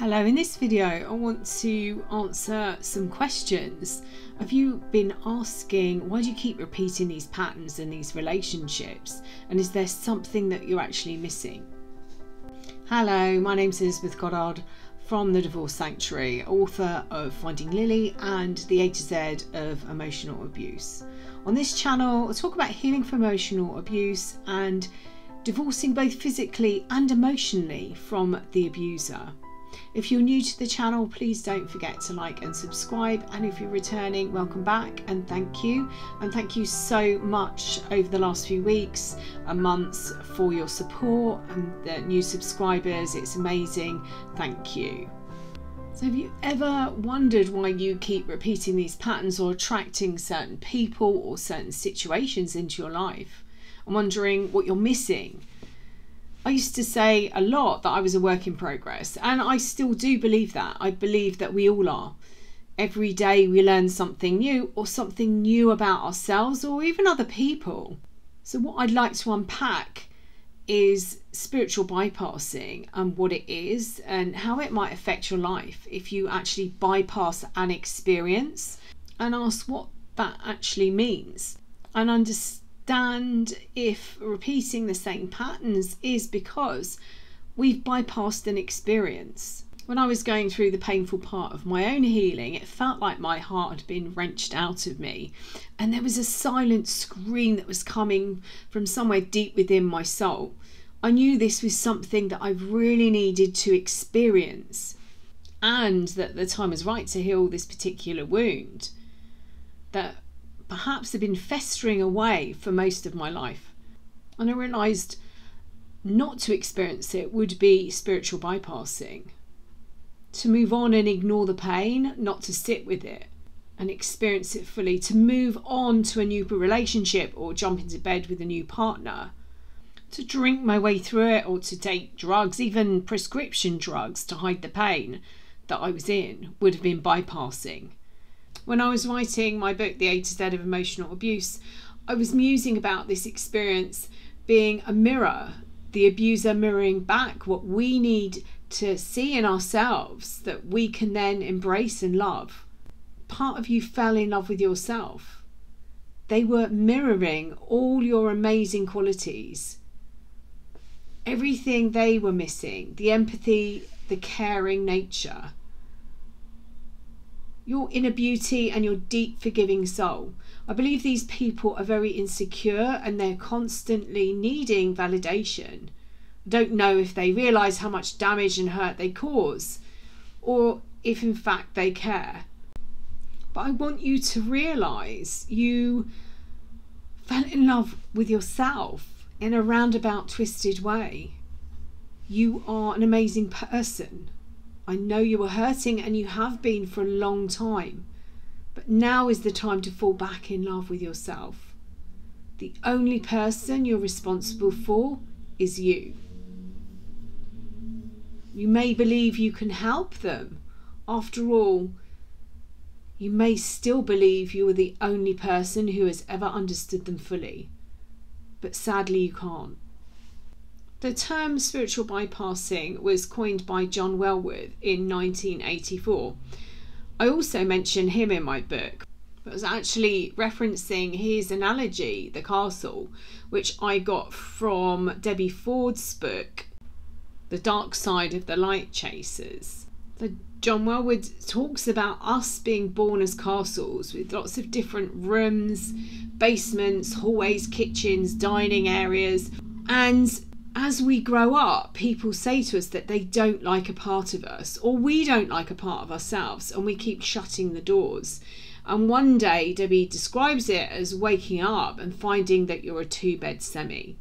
Hello, in this video I want to answer some questions. Have you been asking, why do you keep repeating these patterns in these relationships, and is there something that you're actually missing? Hello, my name's Elizabeth Goddard from the Divorce Sanctuary, author of Finding Lily and the A to Z of emotional abuse. On this channel I'll talk about healing from emotional abuse and divorcing both physically and emotionally from the abuser. If you're new to the channel, please don't forget to like and subscribe, and if you're returning, welcome back and thank you. And thank you so much over the last few weeks and months for your support and the new subscribers. It's amazing. Thank you. So have you ever wondered why you keep repeating these patterns or attracting certain people or certain situations into your life? I'm wondering what you're missing. I used to say a lot that I was a work in progress, and I still do believe that. I believe that we all are. Every day we learn something new, or something new about ourselves or even other people. So what I'd like to unpack is spiritual bypassing and what it is and how it might affect your life if you actually bypass an experience, and ask what that actually means, and understand if repeating the same patterns is because we've bypassed an experience. When I was going through the painful part of my own healing, it felt like my heart had been wrenched out of me, and there was a silent scream that was coming from somewhere deep within my soul. I knew this was something that I really needed to experience, and that the time was right to heal this particular wound that perhaps had been festering away for most of my life. And I realised not to experience it would be spiritual bypassing. To move on and ignore the pain, not to sit with it and experience it fully. To move on to a new relationship or jump into bed with a new partner. To drink my way through it, or to take drugs, even prescription drugs, to hide the pain that I was in, would have been bypassing. When I was writing my book, The A to Z of Emotional Abuse, I was musing about this experience being a mirror, the abuser mirroring back what we need to see in ourselves that we can then embrace and love. Part of you fell in love with yourself. They were mirroring all your amazing qualities. Everything they were missing, the empathy, the caring nature, your inner beauty and your deep forgiving soul. I believe these people are very insecure and they're constantly needing validation. I don't know if they realise how much damage and hurt they cause, or if in fact they care. But I want you to realise you fell in love with yourself in a roundabout, twisted way. You are an amazing person. I know you were hurting, and you have been for a long time, but now is the time to fall back in love with yourself. The only person you're responsible for is you. You may believe you can help them. After all, you may still believe you are the only person who has ever understood them fully, but sadly you can't. The term spiritual bypassing was coined by John Welwood in 1984. I also mention him in my book, but was actually referencing his analogy, the castle, which I got from Debbie Ford's book, The Dark Side of the Light Chasers. So John Welwood talks about us being born as castles with lots of different rooms, basements, hallways, kitchens, dining areas, and as we grow up, people say to us that they don't like a part of us, or we don't like a part of ourselves, and we keep shutting the doors. And one day, Debbie describes it as waking up and finding that you're a two-bed semi.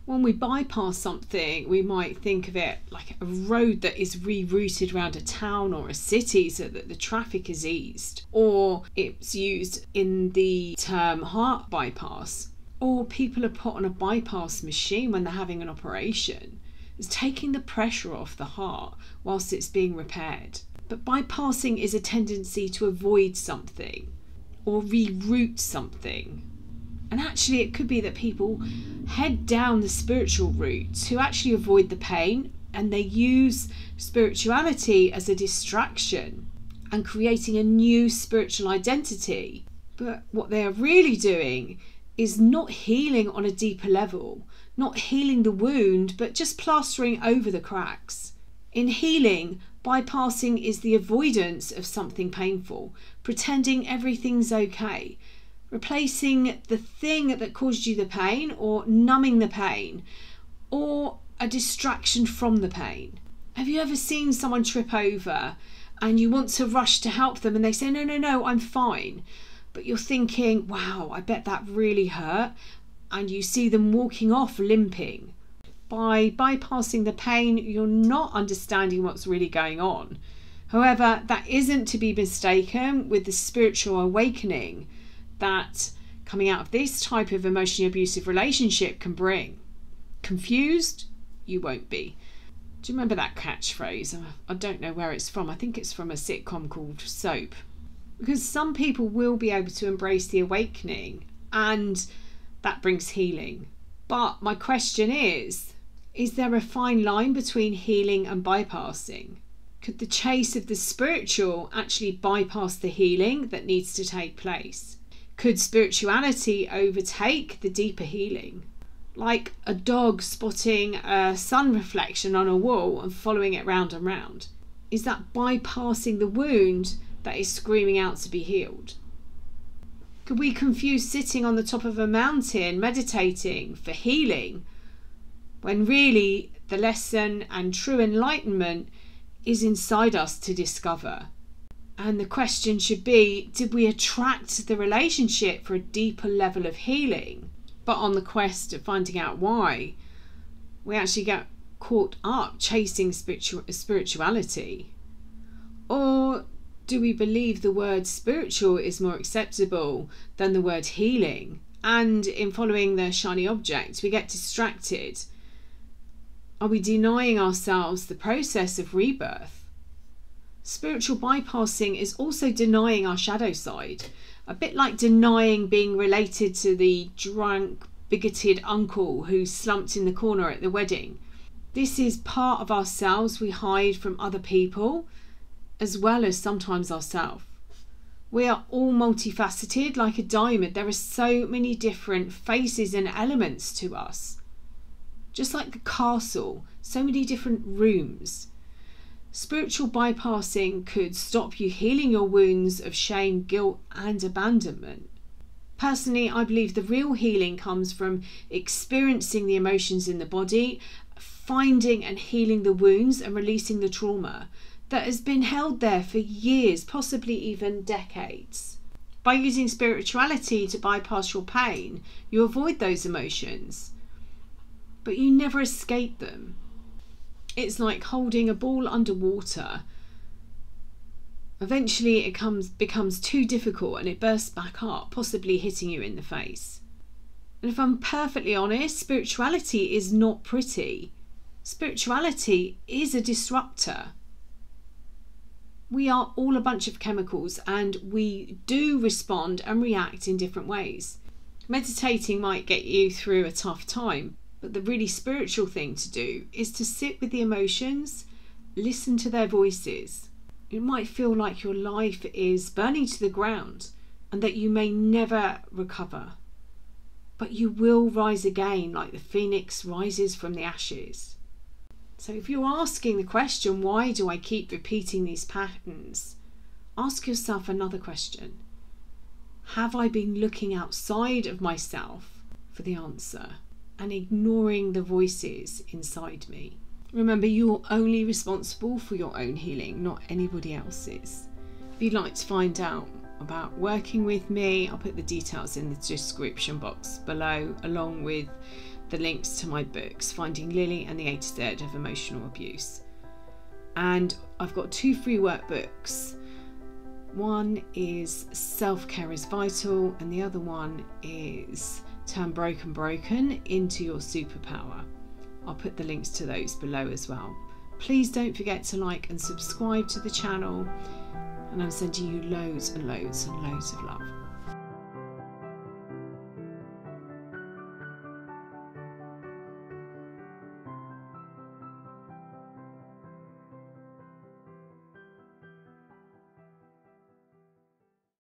When we bypass something, we might think of it like a road that is rerouted around a town or a city so that the traffic is eased. Or it's used in the term heart bypass. Or people are put on a bypass machine when they're having an operation. It's taking the pressure off the heart whilst it's being repaired. But bypassing is a tendency to avoid something or reroute something. And actually it could be that people head down the spiritual route to actually avoid the pain and they use spirituality as a distraction and creating a new spiritual identity. But what they are really doing is not healing on a deeper level, not healing the wound, but just plastering over the cracks. In healing, bypassing is the avoidance of something painful, pretending everything's okay, replacing the thing that caused you the pain, or numbing the pain, or a distraction from the pain. Have you ever seen someone trip over and you want to rush to help them and they say, no, I'm fine. But you're thinking, wow, I bet that really hurt. And you see them walking off limping. By bypassing the pain, you're not understanding what's really going on. However, that isn't to be mistaken with the spiritual awakening that coming out of this type of emotionally abusive relationship can bring. Confused? You won't be. Do you remember that catchphrase? I don't know where it's from. I think it's from a sitcom called Soap. Because some people will be able to embrace the awakening and that brings healing. But my question is there a fine line between healing and bypassing? Could the chase of the spiritual actually bypass the healing that needs to take place? Could spirituality overtake the deeper healing? Like a dog spotting a sun reflection on a wall and following it round and round. Is that bypassing the wound that is screaming out to be healed? Could we confuse sitting on the top of a mountain meditating for healing when really the lesson and true enlightenment is inside us to discover? And the question should be, did we attract the relationship for a deeper level of healing? But on the quest of finding out why, we actually get caught up chasing spirituality. Or do we believe the word spiritual is more acceptable than the word healing? And in following the shiny object, we get distracted. Are we denying ourselves the process of rebirth? Spiritual bypassing is also denying our shadow side, a bit like denying being related to the drunk, bigoted uncle who slumped in the corner at the wedding. This is part of ourselves we hide from other people, as well as sometimes ourselves. We are all multifaceted like a diamond. There are so many different faces and elements to us. Just like the castle, so many different rooms. Spiritual bypassing could stop you healing your wounds of shame, guilt, and abandonment. Personally, I believe the real healing comes from experiencing the emotions in the body, finding and healing the wounds and releasing the trauma that has been held there for years, possibly even decades. By using spirituality to bypass your pain, you avoid those emotions, but you never escape them. It's like holding a ball underwater. Eventually it becomes too difficult and it bursts back up, possibly hitting you in the face. And if I'm perfectly honest, spirituality is not pretty. Spirituality is a disruptor. We are all a bunch of chemicals and we do respond and react in different ways. Meditating might get you through a tough time, but the really spiritual thing to do is to sit with the emotions, listen to their voices. It might feel like your life is burning to the ground and that you may never recover, but you will rise again like the phoenix rises from the ashes. So if you're asking the question, why do I keep repeating these patterns? Ask yourself another question. Have I been looking outside of myself for the answer and ignoring the voices inside me? Remember, you're only responsible for your own healing, not anybody else's. If you'd like to find out about working with me, I'll put the details in the description box below, along with the links to my books, Finding Lily and the A to Z of Emotional Abuse. And I've got 2 free workbooks. One is Self-Care is Vital, and the other one is Turn Broken into Your Superpower. I'll put the links to those below as well. Please don't forget to like and subscribe to the channel, and I'm sending you loads and loads and loads of love.